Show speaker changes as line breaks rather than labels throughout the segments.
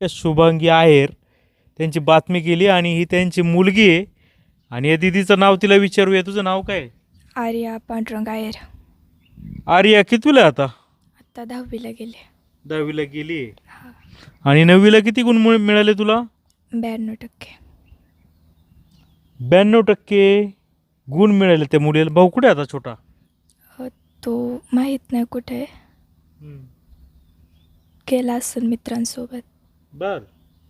शुभांगी आहेर त्यांची बातमी केली आणि ही त्यांची मुलगी आहे. आणि या दिदीचं नाव तिला विचारूया. तुझं नाव काय?
आर्या पांडुरंग आयर.
आर्या कितवीला आहे आता?
आत्ता 10वीला गेले.
10वीला गेली. आणि 9वीला किती गुण मिळाले तुला?
92%.
92% गुण मिळाले त्या मुलीला. भाऊ कुठे आता छोटा?
तो माहीत नाही कुठे आहे. गेला असेल मित्रांसोबत.
बर.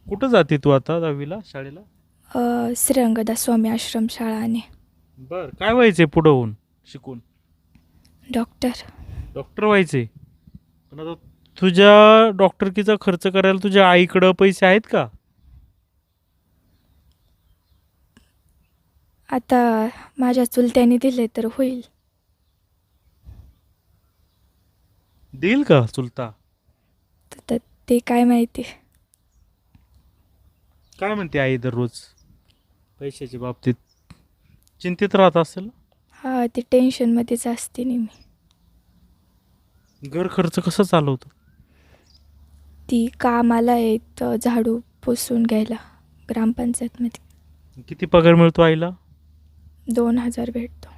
कुठं जाते तू आता 10वीला शाळेला?
श्रीरंगदास स्वामी आश्रम शाळा. आणि
बर. काय व्हायचंय पुढं होऊन शिकून?
डॉक्टर.
डॉक्टर व्हायचे. पण आता तुझ्या डॉक्टरकीचा खर्च करायला तुझ्या आईकडं पैसे आहेत का?
आता माझ्या चुलत्याने दिले तर होईल.
देईल का चुलता?
तर ते काय माहिती.
काय म्हणते आई दररोज पैशाच्या बाबतीत? चिंतित राहत असेल.
हा, ती टेन्शनमध्येच असते नेहमी.
घर खर्च कसं चालवतं?
ती कामाला येत झाडू पुसून घ्यायला ग्रामपंचायतमध्ये.
किती पगार मिळतो आईला?
2000 भेटतो.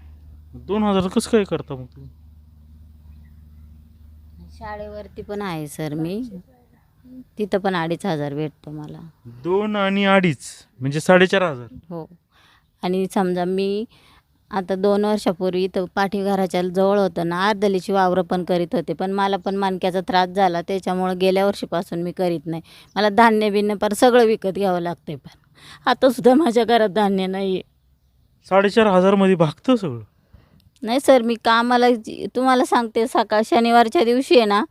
2000 कसं काय करता मग तुम्ही?
शाळेवरती पण आहे सर मी. तिथं पण 2500 भेटतो मला.
2 आणि 2.5 म्हणजे 4500.
हो. आणि समजा मी आता 2 वर्षापूर्वी इथं पाठीघराच्या जवळ होतं ना, अर्धलीची वावरं पण करीत होते. पण मला पण मणक्याचा त्रास झाला, त्याच्यामुळं गेल्या वर्षीपासून मी करीत नाही. मला धान्य बिन्य पर सगळं विकत घ्यावं लागतंय. पण आतासुद्धा माझ्या घरात धान्य नाही आहे.
4500 मध्ये भागतं सगळं?
नाही सर, मी कामाला तुम्हाला सांगते, सकाळ शनिवारच्या दिवशी आहे ना,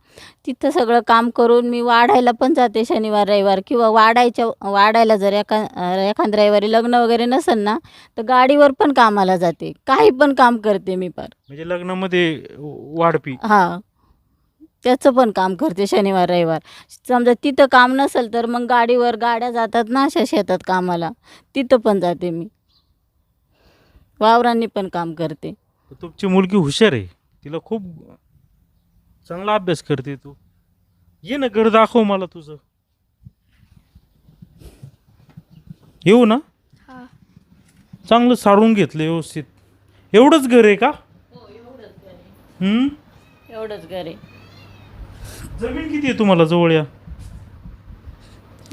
तिथं सगळं काम करून मी वाढायला पण जाते शनिवार रविवार. किंवा वाढायला जर एखाद्या रविवारी लग्न वगैरे नसेल ना, तर गाडीवर पण कामाला जाते. काही पण काम करते मी पार.
म्हणजे लग्नामध्ये वाढपी?
हां, त्याचं पण काम करते शनिवार रविवार. समजा तिथं काम नसेल तर मग गाडीवर गाड्या जातात ना अशा शेतात कामाला, तिथं पण जाते मी. वावरांनी पण काम करते.
तुमची मुलगी हुशार आहे. तिला खूप चांगला अभ्यास करते तू. ये ना, घर दाखव मला तुझं. येऊ ना?
हा.
चांगलं सारून घेतलं व्यवस्थित. एवढंच घर आहे का?
हो, एवढंच घर आहे. एवढंच घर आहे.
जमीन किती आहे तुम्हाला जवळ या?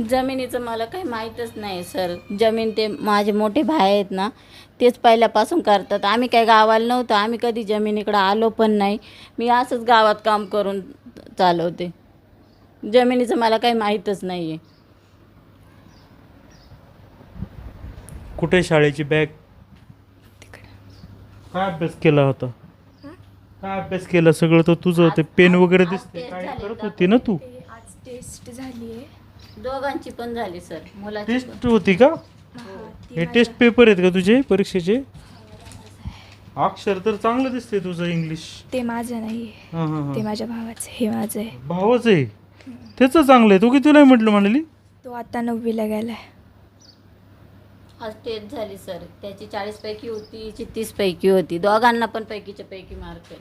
जमिनीचं मला काही माहीतच नाही सर. जमीन ते माझे मोठे भाई आहेत ना, तेच पहिल्यापासून करतात. आम्ही काही गावाला नव्हतं. आम्ही कधी जमिनीकडं आलो पण नाही. मी असंच गावात काम करून चालवते. जमिनीचं मला काही माहीतच नाही आहे.
कुठे शाळेची बॅग?
तिकडे.
काय अभ्यास केला होता? काय अभ्यास केला? सगळं तर तुझं ते पेन वगैरे दिसते.
टेस्ट
काय
झाली
करत
का?
होती ना तू?
ते आज टेस्ट झाली आहे.
दोघांची पण झाली सर, मुलाची पण.
टेस्ट होती का? हे टेस्ट पेपर आहेत का तुझे परीक्षेचे? अक्षर तर चांगलं दिसते तुझं इंग्लिश.
ते माझं नाही
हां हां
ते
हां.
माझ्या भावाचं. हे माझं आहे.
भावच आहे. त्याचं चांगलं आहे. तू कितीला आहे म्हटलं म्हणाली?
तो आता 9वीला गेलाय.
आज टेस्ट झाली सर. त्याची 40 पैकी होती, हिची 30 पैकी होती. दोघांना पण पैकीच्या पैकी मार्क आहे.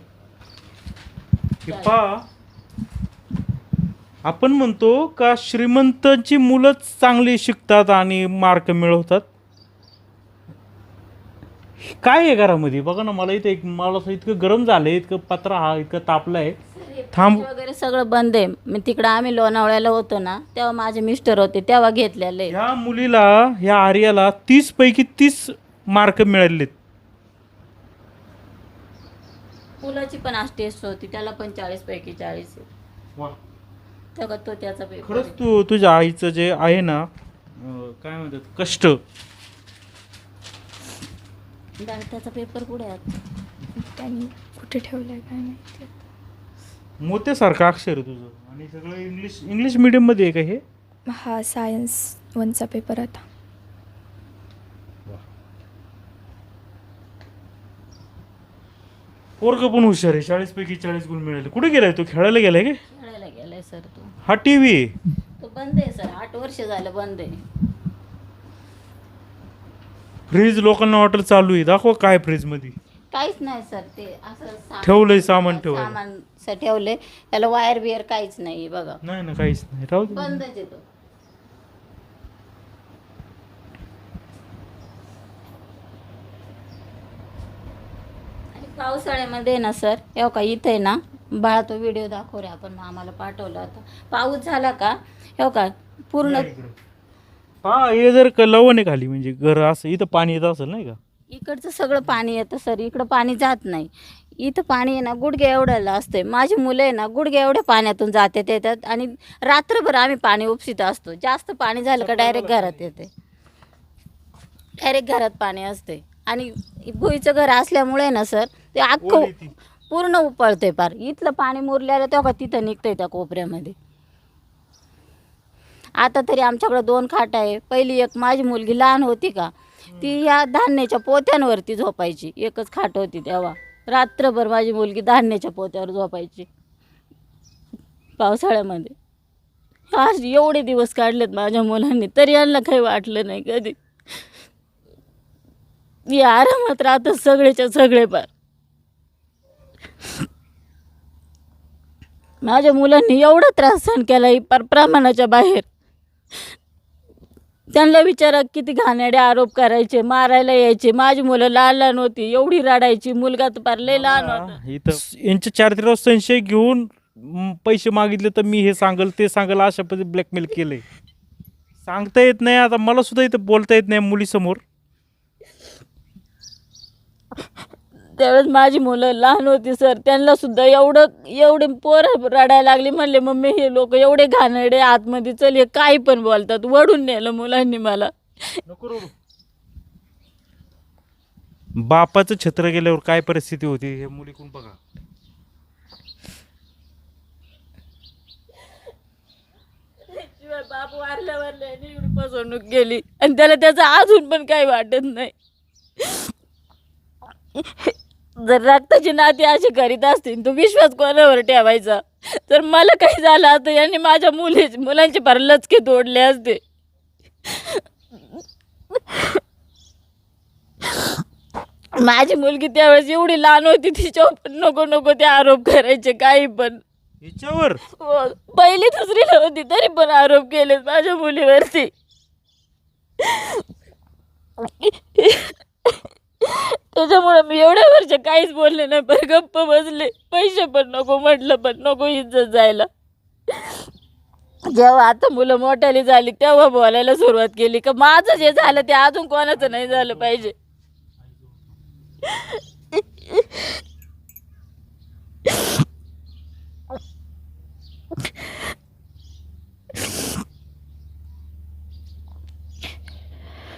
आपण म्हणतो का श्रीमंतांची मुलंच चांगली शिकतात आणि मार्क मिळवतात. काय आहे घरामध्ये? बघा ना, मला इथे मला असं इतकं गरम झालंय, इतकं पत्रा हा इतकं तापलाय. थांब.
वगैरे सगळं बंद आहे. मी तिकडं आम्ही लोणावळ्याला होतो ना, तेव्हा माझे मिस्टर होते, तेव्हा घेतलेलं आहे.
ह्या मुलीला, ह्या आर्याला 30 पैकी 30 मार्क मिळालेत.
मुलाची पण आज टेस्ट होती, त्याला पण 40 पैकी 40 आहे.
वा.
तेव्हा तो त्याचा पेपर
खरंच
आहे.
तू तुझ्या आईचं जे आहे ना, काय म्हणतात, कष्ट.
त्याचा पेपर कुठे आहे?
त्यांनी कुठे ठेवलंय काय माहिती.
मोत्यासारखं अक्षर आहे तुझं. आणि सगळं इंग्लिश मीडियममध्ये आहे का हे?
हा, सायन्स 1चा पेपर होता.
पोरग पण हुशार आहे. 40 पैकी 40 गुण मिळाले. कुठे गेलाय तो? खेळायला गेलाय का?
खेळायला गेलाय सर तो.
हा टीव्ही आहे.
तो बंद आहे सर, 8 वर्ष झालं बंद आहे.
फ्रीज लोकांना वाटलं चालू आहे. दाखवा काय फ्रीज मध्ये.
काहीच नाही सर, ते असं
ठेवलंय सामान ठेवायला.
सामान ठेवलंय. त्याला वायर बियर काहीच नाही बघा.
नाही ना, काहीच नाही. राहू दे.
बंदच आहे तो. पावसाळ्यामध्ये ना सर हे का इथे ना बाळा तो व्हिडिओ दाखव रे आपण आम्हाला पाठवला होता. पाऊस झाला का हे का पूर्ण
हा हे जर लवण आहे खाली म्हणजे घर असं इथं पाणी येत असेल नाही का.
इकडचं सगळं पाणी येतं सर, इकडं पाणी जात नाही. इथं पाणी आहे ना गुडघ्या एवढ्याला असते. माझी मुलं आहे ना गुडघ्या एवढ्या पाण्यातून जातात येतात आणि रात्रभर आम्ही पाणी उपसित असतो. जास्त पाणी झालं का डायरेक्ट घरात येते, डायरेक्ट घरात पाणी असते. आणि भुईचं घर असल्यामुळे ना सर ते अख्खं पूर्ण उपळते पार. इथलं पाणी मुरल्याला तेव्हा तिथं निघतंय त्या कोपऱ्यामध्ये. आता तरी आमच्याकडे 2 खाट आहे. पहिली एक माझी मुलगी लहान होती का ती या धान्याच्या पोत्यांवरती झोपायची. एकच खाट होती तेव्हा. रात्रभर माझी मुलगी धान्याच्या पोत्यावर झोपायची पावसाळ्यामध्ये. आज एवढे दिवस काढलेत माझ्या मुलांनी तरी यांना काही वाटलं नाही कधी. या आरामात राहतात सगळेच्या सगळे पार. माझ्या मुलांनी एवढा त्रास सहन केला पार प्रमाणाच्या बाहेर. त्यांना विचारा किती घाणेरडे आरोप करायचे, मारायला यायचे. माझी मुलं लहान लहान होती, एवढी रडायची. मुलगा तर फार लय लहान होता.
इथं यांच्या 4 संशय घेऊन पैसे मागितले तर मी हे सांगल ते सांगल अशा पद्धती ब्लॅकमेल केलंय. सांगता येत नाही. आता मला सुद्धा इथं बोलता येत नाही मुलीसमोर.
त्यावेळेस माझी मुलं लहान होती सर, त्यांना सुद्धा एवढे पोरं रडायला लागली. म्हणले मम्मी हे लोक एवढे घाणेरडे आतमध्ये चल हे काही पण बोलतात. वडून नेलं मुलांनी मला.
नको रडू. बापाचं छत्र गेल्यावर काय परिस्थिती होती हे मुलीकडून बघा.
शिवाय बाप वारल्याने एवढी फसवणूक केली आणि त्याला त्याचं अजून पण काही वाटत नाही. जर रक्ताची नाती अशी करीत असतील तर विश्वास कोणावर ठेवायचा. तर मला काही झालं असतं यांनी माझ्या मुलांचे फार लचके तोडले असते. माझी मुलगी त्यावेळेस एवढी लहान होती, तिच्यावर पण नको नको ते आरोप करायचे काही पण.
हिच्यावर
हो, पहिली दुसरीला होती तरी पण आरोप केले माझ्या मुलीवरती. त्याच्यामुळे मी एवढ्या वर्ष काहीच बोलले नाही, पण गप्प बसले. पैसे पण नको म्हटलं, पण नको इज्जत जायला. जेव्हा आता मुलं मोठाली झाली तेव्हा बोलायला सुरुवात केली का माझं जे झालं ते अजून कोणाचं नाही झालं पाहिजे.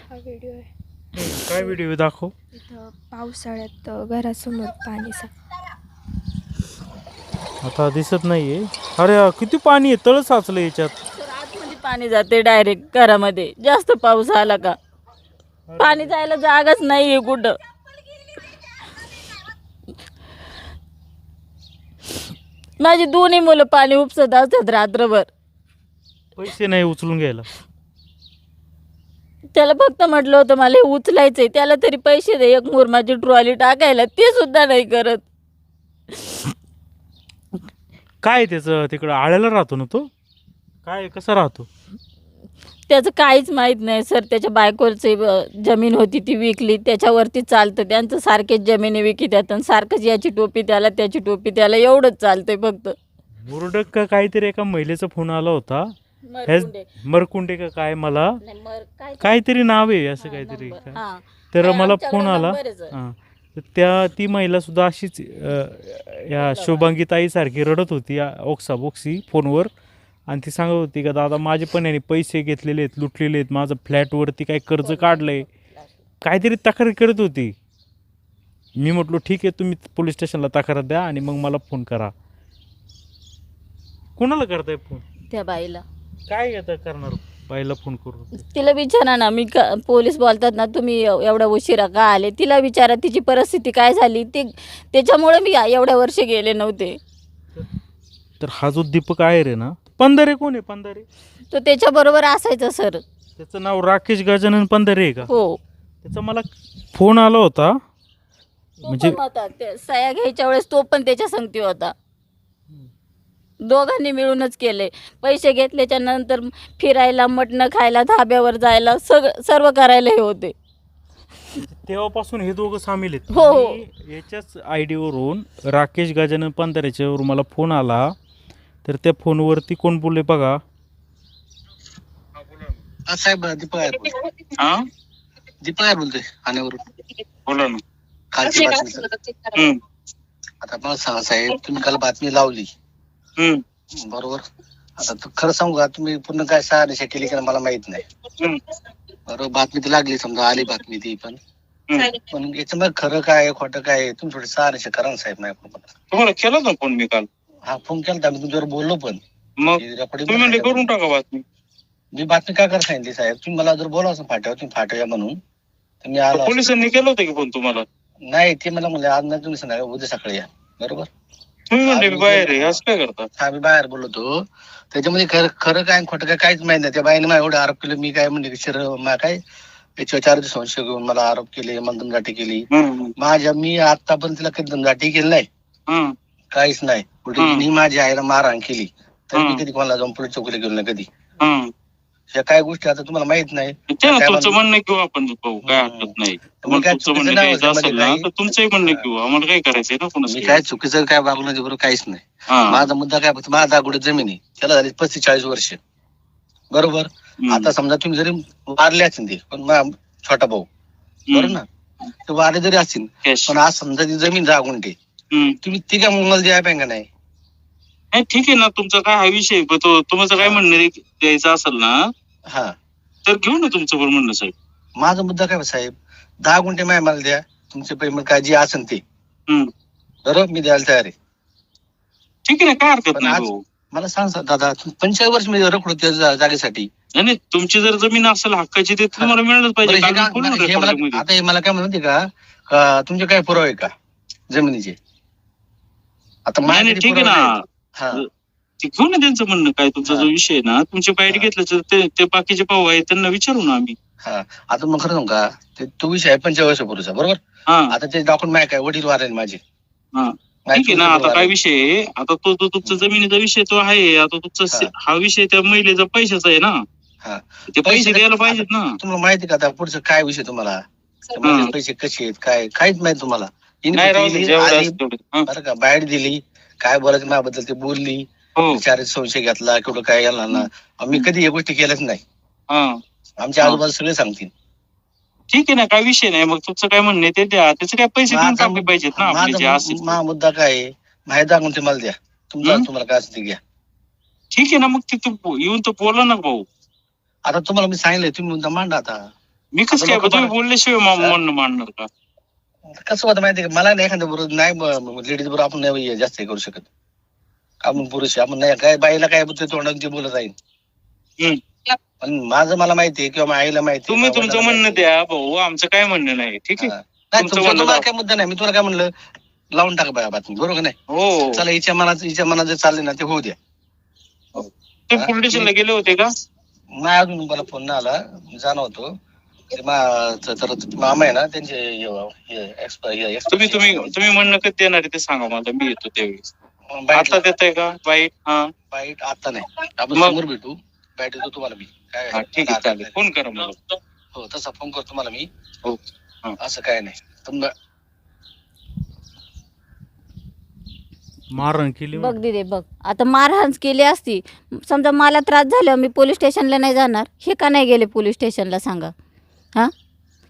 हा व्हिडिओ आहे.
काय व्हिडिओ दाखव.
इथं पावसाळ्यात घरासमोर पाणी
आता दिसत नाहीये. अरे किती पाणी आहे, तळ साचलं याच्यात.
तर आतमध्ये पाणी जाते डायरेक्ट घरामध्ये. जास्त पाऊस आला का पाणी जायला जागाच नाहीये कुठं. माझी दोन्ही मुलं पाणी उपसत असतात रात्रभर.
पैसे नाही उचलून घ्यायला.
त्याला फक्त म्हटलं होतं मला हे उचलायचंय, त्याला तरी पैसे दे एक मुरमाची ट्रॉली टाकायला, ते सुद्धा नाही करत.
काय त्याचं तिकडं आळ्याला राहतो ना तो, काय कसा राहतो
त्याचं काहीच माहीत नाही सर. त्याच्या बायकोची जमीन होती ती विकली, त्याच्यावरती चालतं. त्यांचं सारखेच जमिनी विकितात आणि सारखंच याची टोपी त्याला त्याची टोपी त्याला, एवढंच चालतंय फक्त.
मुरडक का काहीतरी एका महिलेचा फोन आला होता.
मरकुंडे.
मरकुंडे का काय मला
नाही, काय
काहीतरी नाव आहे असं काहीतरी.
नंबर. हां.
तर
नाही,
मला
आमच्याकडे
फोन आला.
नंबर आहे सर.
हां तर ती महिला सुद्धा अशीच या शुभांगीताई सारखी रडत होती ओक्साबोक्सी फोनवर. आणि ती सांगत होती का दादा माझे पण याने पैसे घेतलेले आहेत, लुटलेले आहेत, माझं फ्लॅटवरती काही कर्ज काढलंय, काहीतरी तक्रार करत होती. मी म्हटलो ठीक आहे तुम्ही पोलीस स्टेशनला तक्रार द्या आणि मग मला फोन करा. कोणाला करताय फोन?
त्या बाईला.
काय आता करणार बाईला फोन करून?
तिला विचारा ना. पोलीस बोलतात ना तुम्ही एवढ्या उशिरा का आले, तिला विचारा तिची परिस्थिती काय झाली. त्याच्यामुळे मी एवढ्या वर्ष गेले नव्हते.
तर हा जो दीपक आहे रे ना, पंधरे कोण आहे? पंधरे
तो त्याच्याबरोबर असायचा सर.
त्याचं नाव राकेश गजानन पंधरे आहे का?
हो.
त्याचा मला फोन आला होता.
म्हणजे सह्या घ्यायच्या वेळेस तो पण त्याच्या संगती होता. दोघांनी मिळूनच केले. पैसे घेतल्याच्या नंतर फिरायला, मटणं खायला, धाब्यावर जायला, सर्व करायला हे होते.
तेव्हापासून हे दोघं सामील आहेत.
हो, हो.
आणि याच्याच आयडीवरून राकेश गजानन पंधराच्यावर मला फोन आला, तर त्या फोनवरती कोण बोलले बघा.
साहेब दीपक आहे दीपक आहे बोलतोय ठाण्यावरून. बोला ना. कालची बातमी. आता मला सांगा साहेब, तुम्ही काल बातमी लावली बरोबर. आता खरं सांगू का, तुम्ही पूर्ण काय शहानिशा केली का मला माहित नाही बरोबर. बातमी तर लागली, समजा आली बातमी ती, पण याच्यामध्ये खरं काय खोटं काय तुम्ही थोडी शहानिशा करा ना साहेब. नाही
तुम्हाला केला ना फोन मी काल.
हा फोन केला मी तुमच्यावर बोललो, पण
मग तुम्ही म्हणले करून टाका बातमी.
मी बातमी काय करायला सांगितली साहेब, तुम्ही मला जर बोलावं फाट्यावर, तुम्ही फाट्या म्हणून तर मी आलो.
पोलिसांनी केलं होतं की फोन तुम्हाला?
नाही, ते मला म्हणले आज नाही, तुम्ही संध्याकाळी उद्या सकाळी या बरोबर.
तुम्ही म्हणले मी बाहेर आहे, असं काय करता?
हा मी बाहेर बोलतो, त्याच्यामध्ये खरं काय खोटं काय काहीच माहित नाही. त्या बाईने मला एवढे आरोप केले, मी काय म्हणले काय याच्या 4 दिवस संशय घेऊन मला आरोप केले, मला दमदाटी केली. मी आतापर्यंत तिला कधी दमदाटी केली नाही, काहीच नाही. मी माझ्या आईला मारहाण केली तर मी कधी कोणाला जाऊन पोलीस चौकीला गेलो नाही कधी. या काय गोष्टी आता तुम्हाला माहित नाही.
तुमचं म्हणणं घेऊ आपण, काय हरकत नाही. तुमचं म्हणणं घ्यायचं असेल ना तर तुमचंही म्हणणं घेऊ, आम्हाला काय करायचंय ना.
मी काय चुकीचं काय वागलं बरोबर काहीच नाही. माझा मुद्दा काय, फक्त माझा गुढे जमीन आहे, त्याला झाली 35-40 वर्ष बरोबर. आता समजा तुम्ही जरी वारले असेल ते, पण छोटा भाऊ बरोबर ना, ते वारले जरी असतील, पण आज समजा ती जमीन जागून ते तुम्ही ती काय मुंगल द्याय पाहिजे नाही.
ठीक आहे ना, तुमचा काय हा विषय, तुमचं काय म्हणणं द्यायचं असेल ना
हा
तर घेऊ ना तुमचं बरोबर म्हणणं साहेब.
माझा मुद्दा काय साहेब, 10 गुंठे मला द्या, तुमचे पेमेंट काय जे असेल ते बरोबर मी द्यायला तयार आहे.
ठीक आहे ना, काय हरकत नाही.
मला सांग दादा, 45 वर्ष मी रखडतो त्या जागेसाठी.
नाही, तुमची जर जमीन असेल हक्काची ते तुम्हाला मिळालंच पाहिजे.
आता हे मला काय म्हणते का तुमचे काय पुरावे आहे का जमिनीचे? आता
नाही, ठीक आहे ना, ते घेऊ ना त्यांचं म्हणणं काय. तुमचा जो विषय आहे ना, तुमचे बाईट घेतलं ते बाकीचे पाहू आहे, त्यांना विचारू ना आम्ही.
आता मग खरं सांगू का, तो विषय आहे 45 वर्षापूर्वीचा बरोबर. आता ते डॉक्युमेंट माय काय वडील वारले माझे.
ठीक आहे ना, आता काय विषय आहे, आता तो तुमचा जमिनीचा विषय तो आहे. आता तुमचा हा विषय त्या महिलेचा पैशाचा आहे ना, ते पैसे द्यायला पाहिजेत ना.
तुम्हाला माहिती का आता पुढचं काय विषय, तुम्हाला पैसे कसे आहेत काय काहीच माहिती तुम्हाला. बरं का, बाहेर दिली काय बोलायचं माझ्याबद्दल ते बोलली, विचारायचा संशय घेतला कुठं काय गेला ना. मी कधी या गोष्टी केल्याच नाही, आमच्या आजूबाजू सगळे सांगतील.
ठीक आहे ना, काय विषय नाही. मग तुमचं काय म्हणणं आहे ते द्या, त्याचे काय पैसे देऊन टाकले पाहिजेत ना.
माझा मुद्दा काय आहे, माहिती दाखवून ते मला द्या, तुम्हाला काय असेल ते घ्या.
ठीक आहे ना, मग तिथे येऊन तर बोला ना भाऊ.
आता तुम्हाला मी सांगितलंय, तुम्ही मुद्दा मांडा. आता
मी कसं काय, तुम्ही बोलल्याशिवाय म्हणणं मांडणार का?
कसं होतं माहितीये का, मला नाही एखाद्या बरोबर नाही लेडीज बरोबर आपण नाही जास्त हे करू शकत. आपण पुरुष आपण नाही, काय बाईला काय तोंडाने ते बोलत आहे. पण माझं मला माहितीये किंवा आईला माहिती.
तुम्ही तुमचं म्हणणं द्या भाऊ, आमचं काय म्हणणं नाही. ठीक आहे,
तुम्हाला काय मुद्दा नाही. मी तुला काय म्हणलं, लावून टाका बाया बातमी बरोबर नाही.
हो,
चला हिच्या मनात जे चालले ना ते होऊ द्या.
ते पोलीस स्टेशनला गेले होते का?
नाही, अजून मला फोन नाही आला, जाणं होतो. मामा आहे ना त्यांचे
तुम्ही म्हणणं कधी देणार ते सांगा मला, मी येतो त्यावेळेस. आता देताय का बाईट?
बाईट आता नाही, आपण समोर भेटू, बाईट देतो तुम्हाला मी. काय
ठीक आहे, चालेल, फोन करा मला.
हो, तसा फोन करतो तुम्हाला मी.
हो,
असं काय नाही.
मारहाण केली
बघ दिदे बघ, आता मारहाण केली असती, समजा मला त्रास झाल्यावर मी पोलीस स्टेशनला नाही जाणार. हे का नाही गेले पोलीस स्टेशनला सांगा.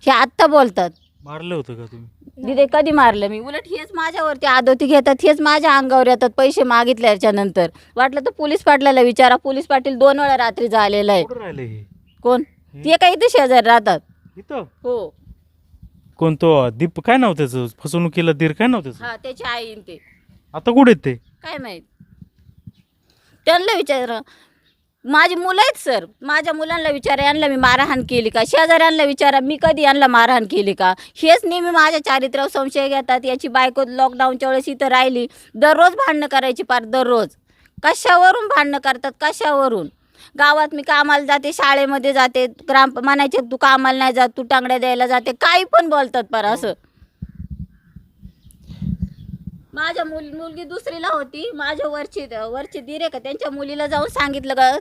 हे आत्ता बोलतात.
मारलं होतं का तुम्ही?
दिदे कधी मारलं मी? उलट हेच माझ्यावरती आदोती घेतात, हेच माझ्या अंगावर येतात पैसे मागितल्याच्या नंतर. वाटलं तर पोलीस पाटलाला विचारा, पोलीस पाटील 2 वेळा रात्री झालेला आहे.
राहिले हे
कोण ते? काही इथे शेजारी राहतात
इथं.
हो,
कोण तो दीप, काय नाव त्याचं, फसवणूक केलं दीर, काय नाव त्याचं?
हा, त्याची आई ते.
आता कुठे आहेत ते
काय माहित, त्यांना विचारा. माझी मुलं आहेत सर, माझ्या मुलांना विचारा, यांना मी मारहाण केली का? शेजाऱ्यांना विचारा, मी कधी यांना मारहाण केली का? हेच नेहमी माझ्या चारित्र्यावर संशय घेतात. याची बायको लॉकडाऊनच्या वेळेस इथं राहिली, दररोज भांडणं करायची, पार दररोज. कशावरून भांडणं करतात, कशावरून? गावात मी कामाला जाते, शाळेमध्ये जाते, म्हणायचे तू कामाला नाही जात, तू टांगड्या द्यायला जाते, काही पण बोलतात पार असं. माझ्या मुलगी दुसरीला होती, माझ्या वरची दीर आहे का त्यांच्या मुलीला जाऊन सांगितलं का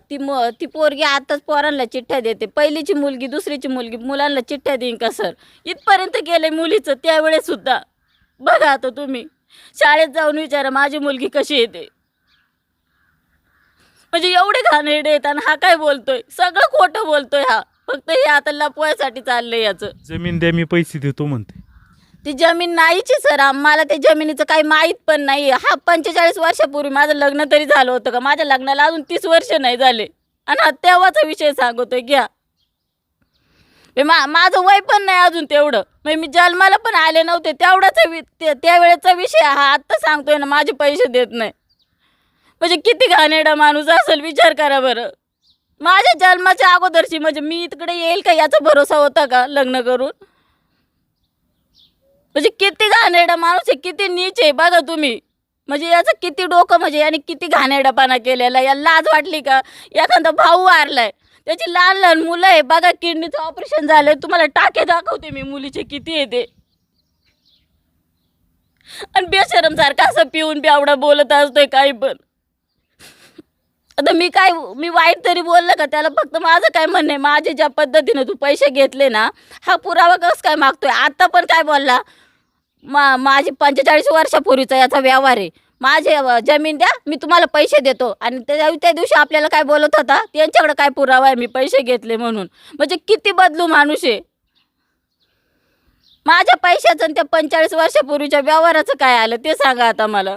ती पोरगी आताच पोरांना चिठ्ठ्या देते, पहिलीची मुलगी दुसरीची मुलगी मुलांना चिठ्ठ्या देईन का सर, इथपर्यंत गेलंय मुलीचं त्यावेळेस सुद्धा. बघा आता तुम्ही शाळेत जाऊन विचारा माझी मुलगी कशी येते. म्हणजे एवढे घाणेरडे आहेत आणि हा काय बोलतोय, सगळं खोटं बोलतोय हा, फक्त हे आता लपवायसाठी चाललंय याचं.
जमीन द्या मी पैसे देतो म्हणते.
ती जमीन नाहीची सर, आम्हाला त्या जमिनीचं काही माहीत पण नाही. हा 45 वर्षापूर्वी माझं लग्न तरी झालं होतं का, माझ्या लग्नाला अजून 30 वर्ष नाही झाले आणि हा तेव्हाचा विषय सांगतोय. घ्या माझं वय पण नाही अजून तेवढं, मी जन्माला पण आले नव्हते त्यावेळेचा विषय हा आत्ता सांगतोय ना माझे पैसे देत नाही. म्हणजे किती घाणेरडा माणूस असेल विचार करा बरं. माझ्या जन्माच्या अगोदरची म्हणजे मी इकडे येईल का याचा भरोसा होता का लग्न करून. म्हणजे किती घाणेरडा माणूस आहे, किती नीच आहे बघा तुम्ही. म्हणजे याचं किती डोकं म्हणजे याने किती घाणेरडापणा केलेला. याला लाज वाटली का. एखादा भाऊ वारलाय, त्याची लहान लहान मुलं आहे बघा, किडनीचं ऑपरेशन झालंय, तुम्हाला टाके दाखवते मी मुलीचे किती येते. आणि बेशरम सारखा असं पिऊन बेवडा बोलत असतोय काही पण. आता मी वाईट तरी बोललं का त्याला, फक्त माझं काय म्हणणं आहे, माझे ज्या पद्धतीने तू पैसे घेतले ना हा पुरावा कसं काय मागतोय. आता पण काय बोलला, माझी 45 वर्षापूर्वीचा याचा व्यवहार आहे, माझे जमीन द्या मी तुम्हाला पैसे देतो. आणि त्या दिवशी आपल्याला काय बोलत होता, त्यांच्याकडे काय पुरावा आहे मी पैसे घेतले म्हणून. म्हणजे किती बदलू माणूस आहे. माझ्या पैशाचं आणि त्या 45 वर्षापूर्वीच्या व्यवहाराचं काय आलं ते सांगा आता मला.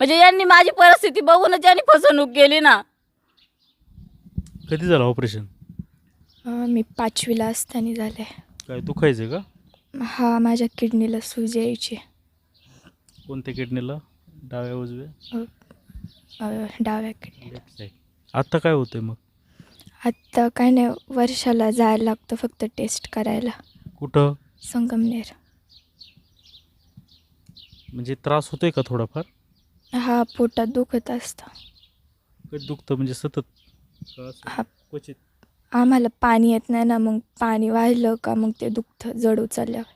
म्हणजे यांनी माझी परिस्थिती बघूनच यांनी फसवणूक केली ना.
कधी झालं ऑपरेशन.
मी 5वीला असताना झाले.
काय दुखायचं का.
हा माझ्या किडनीला सूज यायची.
कोणत्या किडनीला. डाव्या उजव्या.
डाव्या किडनी.
Left side. आत्ता काय होतंय मग.
आत्ता काय नाही, वर्षाला जायला लागतं फक्त टेस्ट करायला.
कुठं.
संगमनेर.
म्हणजे त्रास होतोय का थोडाफार.
हा पोटात दुखत असतं.
कधी दुखतं म्हणजे सतत का असं
हा
क्वचित.
आम्हाला पाणी येत नाही ना, मग पाणी वाहिलं का मग ते दुखतं जड उचलल्यावर.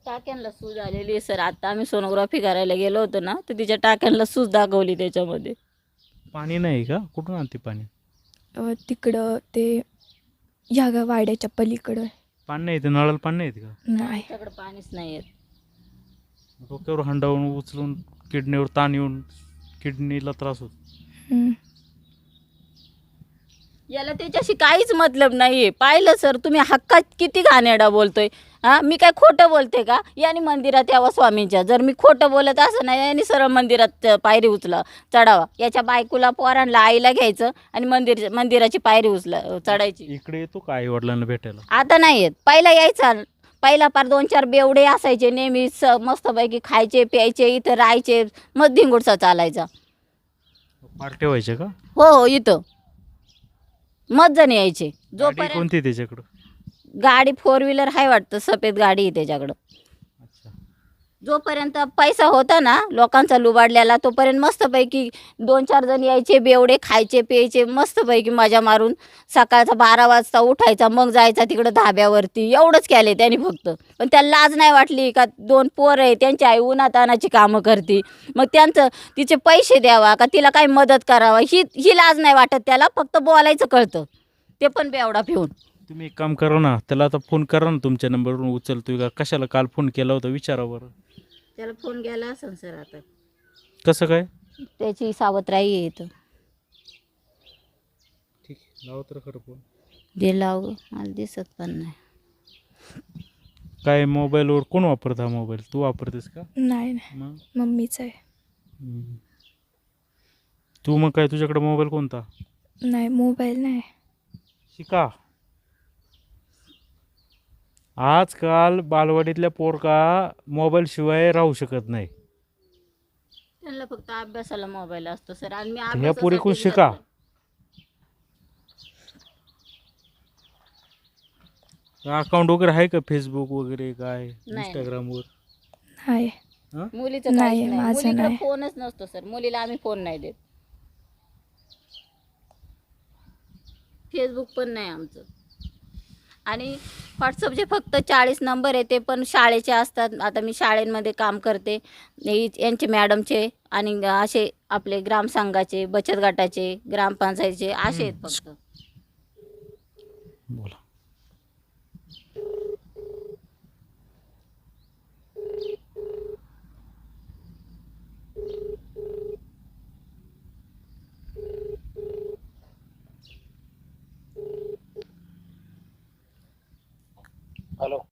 टाक्यांना सूज आलेली आहे सर. आता आम्ही सोनोग्राफी करायला गेलो होतो ना, तर तिच्या टाक्यांना सूज दाखवली त्याच्यामध्ये.
पाणी नाही का. कुठून आणते पाणी.
तिकडं ते ह्या वाड्याच्या पलीकडं.
पाणी नाही येते. नळाला पाणी नाही येते का.
नाही
आमच्याकडे पाणीच नाही येत.
डोक्यावर हंडावून उचलून किडनीवर ताण येऊन किडनीला त्रास होतो.
याला त्याच्याशी काहीच मतलब नाहीये. पाहिलं सर तुम्ही, हक्कात किती घाणेरडा बोलतोय. हा मी काय खोटं बोलते का. याने मंदिरात यावं स्वामींच्या. जर मी खोटं बोलत असं नाही, याने सरळ मंदिरात पायरी चढावा. याच्या बायकोला पोरांना आईला घ्यायचं आणि मंदिराची पायरी चढायची.
इकडे येतो का आई वडिलांना भेटायला.
आता नाही येत. पहिला यायचा. पहिला पार 2-4 बेवडे असायचे नेहमी, मस्तपैकी खायचे प्यायचे इथं राहायचे, मग धिंगुडसा चालायचा.
पार्ट्या व्हायच्या का.
हो इथं मग जण यायचे.
गाडी
जोपर्यंत
कोणती त्याच्याकडं.
गाडी 4 व्हीलर आहे वाटतं, सफेद गाडी आहे त्याच्याकडं.
अच्छा.
जोपर्यंत पैसा होता ना लोकांचा लुबाडलेला, तोपर्यंत मस्तपैकी 2-4 जण यायचे, बेवडे खायचे प्यायचे, मस्तपैकी मजा मारून सकाळचा 12 वाजता उठायचा, मग जायचा तिकडं धाब्यावरती. एवढंच केले त्यांनी फक्त. पण त्याला लाज नाही वाटली का 2 पोरं आहे, त्यांची आई उन्हातानाची कामं करते, मग तिचे पैसे द्यावा का तिला काही मदत करावा, ही लाज नाही वाटत त्याला. फक्त बोलायचं कळतं, ते पण बेवडा पिऊन.
तुम्ही एक काम करा ना, त्याला आता फोन करा ना, तुमच्या नंबरवरून उचलतोय का. कशाला काल फोन केला होता विचारा बरं.
त्याला फोन गेला असेल सर. आता
कसं काय.
त्याची सावत्राई आहे इथं.
ठीक आहे लावा तर खरं फोन.
दे लाव, मला दिसत पण नाही.
काय मोबाईलवर कोण वापरत हा मोबाईल. तू वापरतेस का.
नाही
मग
मम्मीच आहे.
तू मग काय तुझ्याकडे मोबाईल कोणता.
नाही मोबाईल नाही.
शिका. आजकाल बालवाडीतल्या पोरका मोबाईल शिवाय राहू शकत नाही.
त्यांना फक्त अभ्यासाला मोबाईल असतो सर. आणि मी
ह्या पोरीकडून शिका. अकाउंट वगैरे आहे का फेसबुक वगैरे काय इंस्टाग्रामवर.
नाही
मुलीचं
नाही,
काहीच नाही.
माझं
मुलीकडे
नाही.
फोनच नसतो सर. मुलीला आम्ही फोन नाही देत. फेसबुक पण नाही आमचं. आणि व्हॉट्सअपचे फक्त 40 नंबर आहे, ते पण शाळेचे असतात. आता मी शाळेमध्ये काम करते, यांचे मॅडमचे आणि असे आपले ग्रामसंघाचे, बचत गटाचे, ग्रामपंचायतीचे असे आहेत फक्त.
बोला.
हॅलो.